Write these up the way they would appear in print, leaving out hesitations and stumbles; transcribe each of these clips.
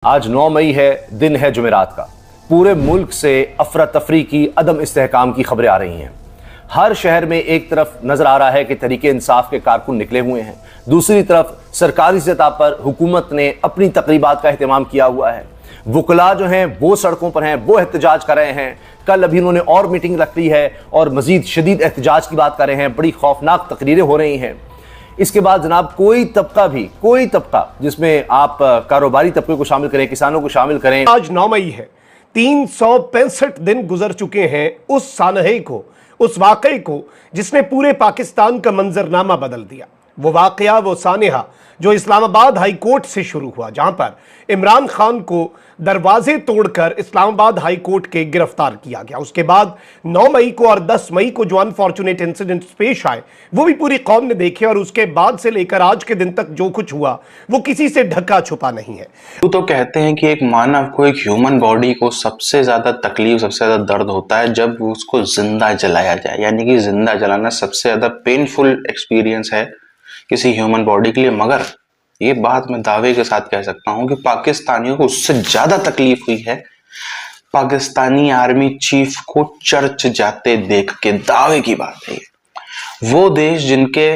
आज 9 मई है, दिन है जुमेरात का। पूरे मुल्क से अफरा तफरी की, अदम इस्तेहकाम की खबरें आ रही हैं। हर शहर में एक तरफ नजर आ रहा है कि तहरीके इंसाफ के कारकुन निकले हुए हैं, दूसरी तरफ सरकारी सतह पर हुकूमत ने अपनी तकरीबात का एहतमाम किया हुआ है। वकला जो हैं वो सड़कों पर हैं, वो एहतजाज कर रहे हैं। कल अभी उन्होंने और मीटिंग रख ली है और मजीद शदीद एहतजाज की बात कर रहे हैं। बड़ी खौफनाक तकरीरें हो रही हैं। इसके बाद जनाब कोई तबका जिसमें आप कारोबारी तबके को शामिल करें, किसानों को शामिल करें। आज 9 मई है, 365 दिन गुजर चुके हैं उस सानहे को, उस वाकये को जिसने पूरे पाकिस्तान का मंजरनामा बदल दिया। वो वाकया, वो सानहा जो इस्लामाबाद हाई कोर्ट से शुरू हुआ, जहां पर इमरान खान को दरवाजे तोड़कर इस्लामाबाद हाई कोर्ट के गिरफ्तार किया गया। उसके बाद 9 मई को और 10 मई को जो अनफॉर्चुनेट इंसिडेंट्स पेश आए वो भी पूरी कौम ने देखे, और उसके बाद से लेकर आज के दिन तक जो कुछ हुआ वो किसी से ढका छुपा नहीं है। तो कहते हैं कि एक मानव को, एक ह्यूमन बॉडी को सबसे ज्यादा तकलीफ, सबसे ज्यादा दर्द होता है जब उसको जिंदा जलाया जाए। यानी कि जिंदा जलाना सबसे ज्यादा पेनफुल एक्सपीरियंस है किसी ह्यूमन बॉडी के लिए। मगर ये बात मैं दावे के साथ कह सकता हूं कि पाकिस्तानियों को उससे ज्यादा तकलीफ हुई है पाकिस्तानी आर्मी चीफ को चर्च जाते देख के। दावे की बात है ये। वो देश जिनके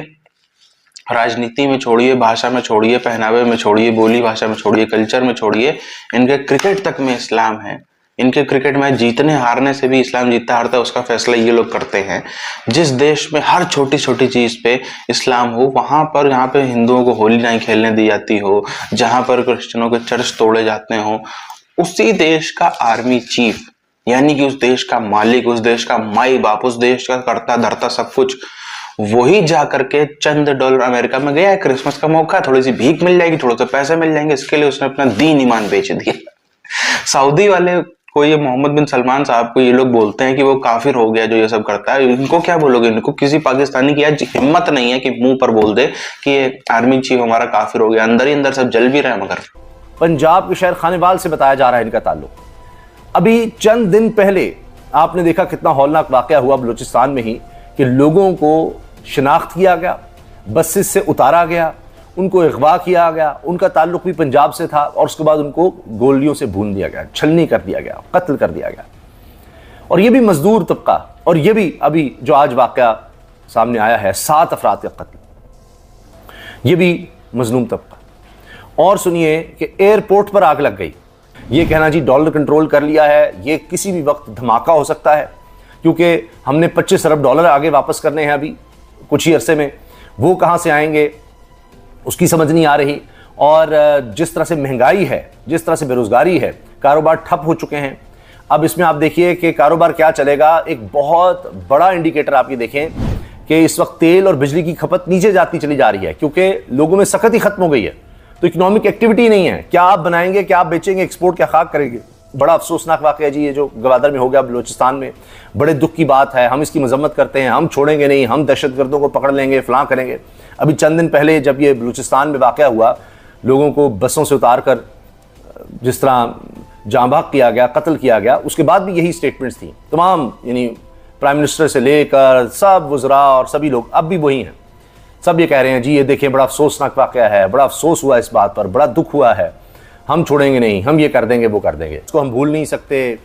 राजनीति में छोड़िए, भाषा में छोड़िए, पहनावे में छोड़िए, बोली भाषा में छोड़िए, कल्चर में छोड़िए, इनके क्रिकेट तक में इस्लाम है। इनके क्रिकेट मैच जीतने हारने से भी इस्लाम जीतता हारता है उसका फैसला ये लोग करते हैं। जिस देश में हर छोटी छोटी चीज पे इस्लाम हो, वहां पर, यहाँ पे हिंदुओं को होली नहीं खेलने दी जाती हो, जहां पर क्रिश्चियनों के चर्च तोड़े जाते हो, उसी देश का आर्मी चीफ, यानी कि उस देश का मालिक, उस देश का माई बाप, उस देश का करता धरता सब कुछ, वही जाकर के चंद डॉलर अमेरिका में गया है। क्रिसमस का मौका, थोड़ी सी भीख मिल जाएगी, थोड़े से पैसे मिल जाएंगे, इसके लिए उसने अपना दीन ईमान बेच दिया। सऊदी वाले को, ये मोहम्मद बिन सलमान साहब को ये लोग बोलते हैं कि वो काफिर हो गया जो ये सब करता है। इनको क्या बोलोगे? इनको किसी पाकिस्तानी की आज हिम्मत नहीं है कि मुंह पर बोल दे कि ये आर्मी चीफ हमारा काफिर हो गया। अंदर ही अंदर सब जल भी रहे हैं। मगर पंजाब के शहर खानेवाल से बताया जा रहा है इनका ताल्लुक। अभी चंद दिन पहले आपने देखा कितना हौलनाक वाकया हुआ बलूचिस्तान में ही, कि लोगों को शिनाख्त किया गया, बसेस से उतारा गया, उनको अगवा किया गया, उनका ताल्लुक भी पंजाब से था, और उसके बाद उनको गोलियों से भून दिया गया, छलनी कर दिया गया, कत्ल कर दिया गया। और ये भी मजदूर तबका, और ये भी अभी जो आज वाकया सामने आया है 7 अफराद का कत्ल, ये भी मजलूम तबका। और सुनिए कि एयरपोर्ट पर आग लग गई। ये कहना जी डॉलर कंट्रोल कर लिया है, ये किसी भी वक्त धमाका हो सकता है, क्योंकि हमने 25 अरब डॉलर आगे वापस करने हैं अभी कुछ ही अरसे में। वो कहाँ से आएंगे उसकी समझ नहीं आ रही। और जिस तरह से महंगाई है, जिस तरह से बेरोजगारी है, कारोबार ठप हो चुके हैं। अब इसमें आप देखिए कि कारोबार क्या चलेगा। एक बहुत बड़ा इंडिकेटर आप ये देखें कि इस वक्त तेल और बिजली की खपत नीचे जाती चली जा रही है, क्योंकि लोगों में सख्त ही खत्म हो गई है। तो इकोनॉमिक एक्टिविटी नहीं है। क्या आप बनाएंगे, क्या आप बेचेंगे, एक्सपोर्ट क्या खाक करेंगे। बड़ा अफसोसनाक वाकया जी ये जो गवादर में हो गया बलूचिस्तान में। बड़े दुख की बात है। हम इसकी मजम्मत करते हैं, हम छोड़ेंगे नहीं, हम दहशतगर्दों को पकड़ लेंगे, फलां करेंगे। अभी चंद दिन पहले जब ये बलूचिस्तान में वाकया हुआ, लोगों को बसों से उतार कर जिस तरह जांबाग किया गया, कत्ल किया गया, उसके बाद भी यही स्टेटमेंट्स थी तमाम, यानी प्राइम मिनिस्टर से लेकर सब वज़रा और सभी लोग अब भी वही हैं। सब ये कह रहे हैं जी ये देखें बड़ा अफसोसनाक वाकया है, बड़ा अफसोस हुआ इस बात पर, बड़ा दुख हुआ है, हम छोड़ेंगे नहीं, हम ये कर देंगे, वो कर देंगे, इसको हम भूल नहीं सकते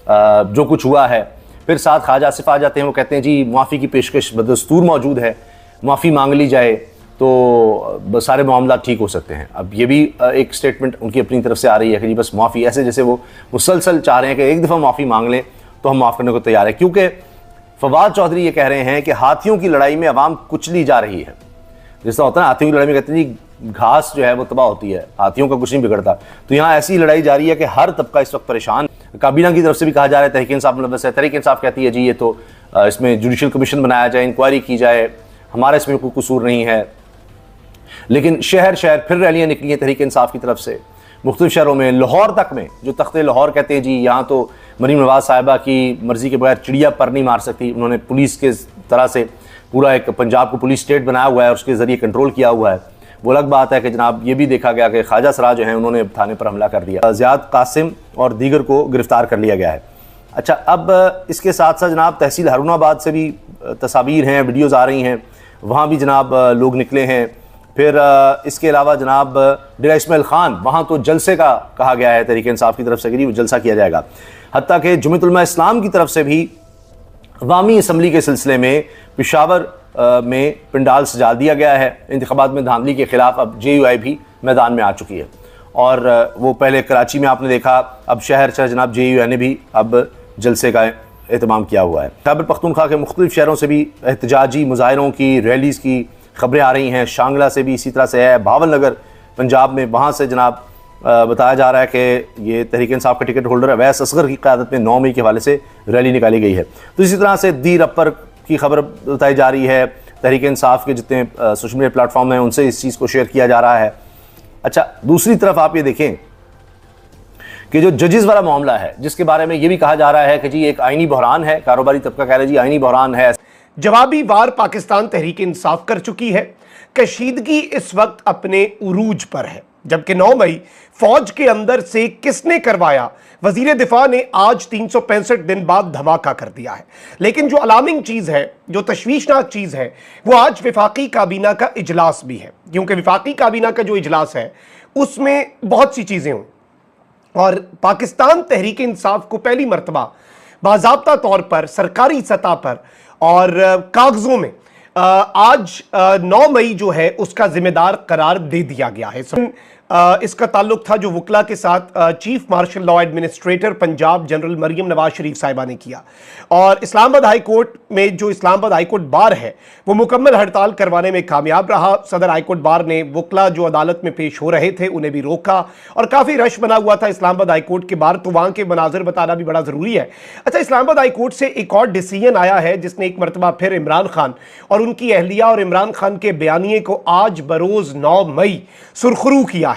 जो कुछ हुआ है। फिर साथ ख्वाजा आसिफ आ जाते हैं, वो कहते हैं जी माफ़ी की पेशकश बदस्तूर मौजूद है, माफ़ी मांग ली जाए तो सारे मामला ठीक हो सकते हैं। अब ये भी एक स्टेटमेंट उनकी अपनी तरफ से आ रही है कि जी बस माफ़ी, ऐसे जैसे वो मुसलसल चाह रहे हैं कि एक दफ़ा माफ़ी मांग लें तो हम माफ़ करने को तैयार है। क्योंकि फवाद चौधरी ये कह रहे हैं कि हाथियों की लड़ाई में आवाम कुचली जा रही है। जैसा होता है ना, हाथियों की लड़ाई में कहते हैं जी घास जो है वो तबाह होती है, हाथियों का कुछ नहीं बिगड़ता। तो यहाँ ऐसी लड़ाई जारी है कि हर तबका इस वक्त परेशान। काबीना की तरफ से भी कहा जा रहा है, तहरीक इंसाफ मुलव्वस है, तहरीक इंसाफ कहती है जी ये तो इसमें जुडिशल कमीशन बनाया जाए, इंक्वायरी की जाए, हमारा इसमें कोई कसूर नहीं है। लेकिन शहर शहर फिर रैलियाँ निकली हैं तहरीक इंसाफ की तरफ से, मुख्तलिफ शहरों में, लाहौर तक में, जो तख्ते लाहौर कहते हैं जी यहाँ तो मरीम नवाज साहिबा की मर्जी के बगैर चिड़िया पर नहीं मार सकती। उन्होंने पुलिस के तरह से पूरा एक पंजाब को पुलिस स्टेट बनाया हुआ है, उसके ज़रिए कंट्रोल किया हुआ है। वो अलग बात है कि जनाब ये भी देखा गया कि ख्वाजा सरा जो है उन्होंने थाने पर हमला कर दिया, ज़ियाद कासिम और दीगर को गिरफ्तार कर लिया गया है। अच्छा, अब इसके साथ साथ जनाब तहसील हारूनाबाद से भी तस्वीर हैं, वीडियोज़ आ रही हैं, वहाँ भी जनाब लोग निकले हैं फिर इसके अलावा जनाब डेरा इस्माइल खान, वहाँ तो जलसे का कहा गया है तहरीक इंसाफ की तरफ से कि वो जलसा किया जाएगा। हत्ता कि जुमियत उलमा इस्लाम की तरफ से भी अवामी असम्बली के सिलसिले में पेशावर में पंडाल सजा दिया गया है। इंतखाबात में धांधली के खिलाफ अब JUI भी मैदान में आ चुकी है और वो पहले कराची में आपने देखा, अब शहर शहर जनाब JUI ने भी अब जलसे का एहतमाम किया हुआ है। खैबर पख्तूनख्वा के मुख्तलिफ शहरों से भी एहतजाजी मुजाहरों की रैलीज़ की खबरें आ रही हैं। शांगला से भी इसी तरह से है, भावलनगर पंजाब में, वहाँ से जनाब बताया जा रहा है कि ये तहरीक इंसाफ का टिकट होल्डर अवैस असगर की क़यादत में 9 मई के हवाले से रैली निकाली गई है। तो इसी तरह से दीर अपर की खबर बताई जा रही है। तहरीक इंसाफ के जितने सोशल मीडिया प्लेटफॉर्म हैं उनसे इस चीज़ को शेयर किया जा रहा है। अच्छा, दूसरी तरफ आप ये देखें कि जो जजेस वाला मामला है, जिसके बारे में ये भी कहा जा रहा है कि जी एक आईनी बहरान है, कारोबारी तबका कह रहा है जी आईनी बहरान है। जवाबी वार पाकिस्तान तहरीक इंसाफ कर चुकी है। कशीदगी इस वक्त अपने उरूज पर है, जबकि 9 मई फौज के अंदर से किसने करवाया, वजीर दिफा ने आज 365 दिन बाद धमाका कर दिया है। लेकिन जो अलार्मिंग चीज है, जो तशवीशनाक चीज है, वो आज विफाकी काबीना का इजलास भी है, क्योंकि विफाकी काबीना का जो इजलास है उसमें बहुत सी चीजें हुई और पाकिस्तान तहरीक इंसाफ को पहली मरतबा बाज़ाब्ता तौर पर सरकारी सतह पर और कागजों में आज 9 मई जो है उसका जिम्मेदार करार दे दिया गया है। इसका ताल्लुक था जो वकला के साथ chief marshal law administrator Punjab general Maryam Nawaz Sharif साहिबा ने किया और इस्लामाबाद हाई कोर्ट में जो इस्लामाबाद हाई कोर्ट बार है वो मुकम्मल हड़ताल करवाने में कामयाब रहा। सदर हाई कोर्ट बार ने वकला जो अदालत में पेश हो रहे थे उन्हें भी रोका और काफ़ी रश बना हुआ था इस्लामाबाद हाई कोर्ट के बाहर, तो वहाँ के मनाजिर बताना भी बड़ा ज़रूरी है। अच्छा, इस्लामाबाद हाई कोर्ट से एक और डिसीजन आया है जिसने एक मरतबा फिर इमरान खान और उनकी अहलिया और इमरान खान के बयानिए को आज बरोज़ 9 मई सुरखरू किया है।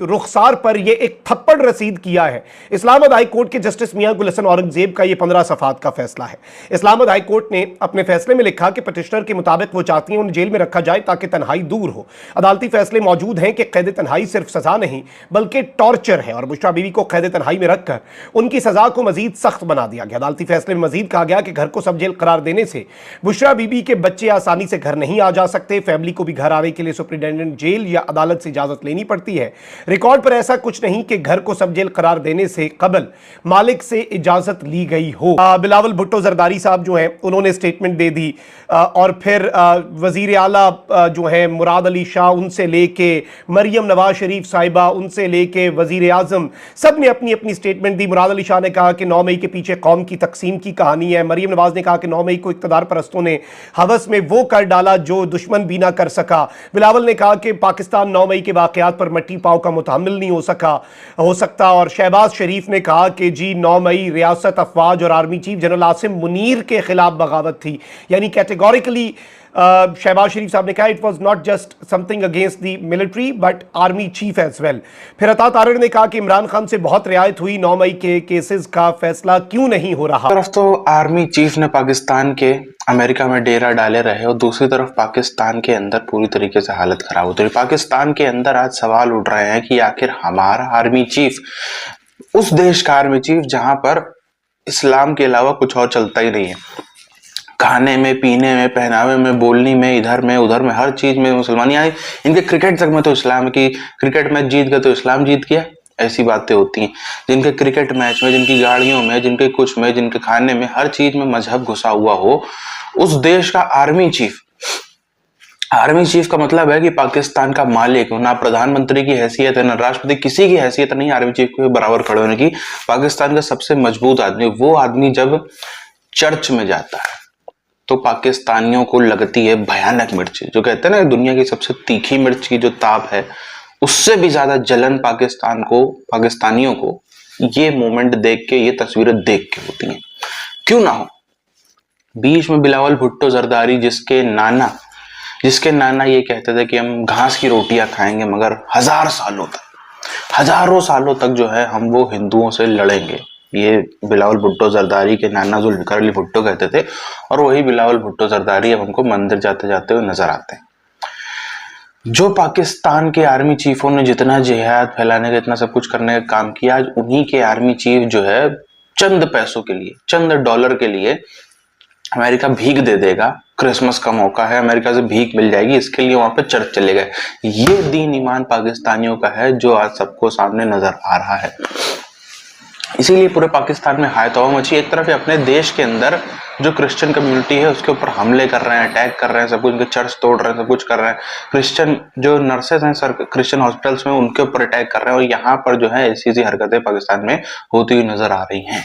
रुखसार पर यह एक थप्पड़ रसीद किया है। इस्लामाबाद हाई कोर्ट के जस्टिस मियां गुल हसन औरंगजेब का यह 15 सफ़ात का फैसला है। इस्लामाबाद हाई कोर्ट ने अपने फैसले में लिखा कि पटिशनर के मुताबिक वो चाहती हैं उन्हें जेल में रखा जाए ताकि तन्हाई दूर हो। अदालती फैसले मौजूद हैं कि कैद तन्हाई सिर्फ सजा नहीं बल्कि टॉर्चर है और बुशरा बीवी को कैद तन्हाई में रखकर उनकी सजा को मजीद सख्त बना दिया गया। अदालती फैसले में मजीद कहा गया कि घर को सब जेल करार देने से बुशरा बीवी के बच्चे आसानी से घर नहीं आ जा सकते। फैमिली को भी घर आने के लिए सुप्रिटेंडेंट जेल या अदालत से इजाजत लेनी पड़ती है। रिकॉर्ड पर ऐसा कुछ नहीं कि घर को सब जेल करार देने से कबल मालिक से इजाजत ली गई हो। बिलावल भुट्टो जरदारी साहब जो हैं उन्होंने स्टेटमेंट दे दी और फिर वजीर आला जो है मुराद अली शाह उनसे लेके मरियम नवाज शरीफ साहिबा उनसे लेके वजीर आजम सब ने अपनी अपनी स्टेटमेंट दी। मुराद अली शाह ने कहा कि 9 मई के पीछे कौम की तकसीम की कहानी है। मरियम नवाज ने कहा कि 9 मई को इक़्तिदार परस्तों ने हवस में वो कर डाला जो दुश्मन भी ना कर सका। बिलावल ने कहा कि पाकिस्तान 9 मई के वाकयात पर मट्टी पाव का मुतहम्मिल नहीं हो सकता और शहबाज शरीफ ने कहा कि जी 9 मई रियासत अफवाज और army chief general Asim Munir के खिलाफ बगावत थी। यानी कैटेगोरिकली शहबाज शरीफ साहब ने कहा it was not just something against the military but army chief as well. फिर अता तारड़ ने कहा कि इमरान खान से बहुत रियायत हुई, 9 मई के केसेस का फैसला क्यों नहीं हो रहा। तरफ तो आर्मी चीफ ने पाकिस्तान के अमेरिका में डेरा डाले रहे और दूसरी तरफ पाकिस्तान के अंदर पूरी तरीके से हालत खराब होती है। पाकिस्तान के अंदर आज सवाल उठ रहे हैं कि आखिर हमारा आर्मी चीफ, उस देश का आर्मी चीफ जहां पर इस्लाम के अलावा कुछ और चलता ही नहीं है, खाने में, पीने में, पहनावे में, बोलने में, इधर में उधर में, हर चीज में मुसलमान, यहाँ इनके क्रिकेट तक में तो इस्लाम की, क्रिकेट मैच जीत गए तो इस्लाम जीत गया, ऐसी बातें होती हैं। जिनके क्रिकेट मैच में, जिनकी गाड़ियों में, जिनके कुछ में, जिनके खाने में, हर चीज में मजहब घुसा हुआ हो, उस देश का आर्मी चीफ का मतलब है कि पाकिस्तान का मालिक, ना प्रधानमंत्री की हैसियत है, ना राष्ट्रपति, किसी की हैसियत नहीं आर्मी चीफ के बराबर खड़े होने की। पाकिस्तान का सबसे मजबूत आदमी, वो आदमी जब चर्च में जाता है तो पाकिस्तानियों को लगती है भयानक मिर्च, जो कहते हैं ना दुनिया की सबसे तीखी मिर्च की जो ताप है, उससे भी ज्यादा जलन पाकिस्तानियों को ये मोमेंट देख के, ये तस्वीरें देख के होती हैं। क्यों ना हो, बीच में बिलावल भुट्टो जरदारी जिसके नाना ये कहते थे कि हम घास की रोटियां खाएंगे मगर हजारों सालों तक जो है हम वो हिंदुओं से लड़ेंगे, ये बिलावल भुट्टो जरदारी के नाना जुल्फिकार अली भुट्टो कहते थे। और वही बिलावल भुट्टो जरदारी अब हमको मंदिर जाते जाते हुए नजर आते हैं। जो पाकिस्तान के आर्मी चीफों ने जितना जिहाद फैलाने का, इतना सब कुछ करने का काम किया, आज उन्हीं के आर्मी चीफ जो है चंद पैसों के लिए, चंद डॉलर के लिए अमेरिका भीख दे देगा क्रिसमस का मौका है, अमेरिका से भीख मिल जाएगी, इसके लिए वहां पे चर्च चले गए। ये दीन ईमान पाकिस्तानियों का है जो आज सबको सामने नजर आ रहा है। इसीलिए पूरे पाकिस्तान में हाय तौबा मची। एक तरफ अपने देश के अंदर जो क्रिश्चियन कम्युनिटी है उसके ऊपर हमले कर रहे हैं, अटैक कर रहे हैं, सब कुछ, उनके चर्च तोड़ रहे हैं, सब कुछ कर रहे हैं। क्रिश्चियन जो नर्सेज हैं सर क्रिश्चियन हॉस्पिटल्स में, उनके ऊपर अटैक कर रहे हैं, और यहाँ पर जो है ऐसी हरकतें पाकिस्तान में होती हुई नजर आ रही हैं।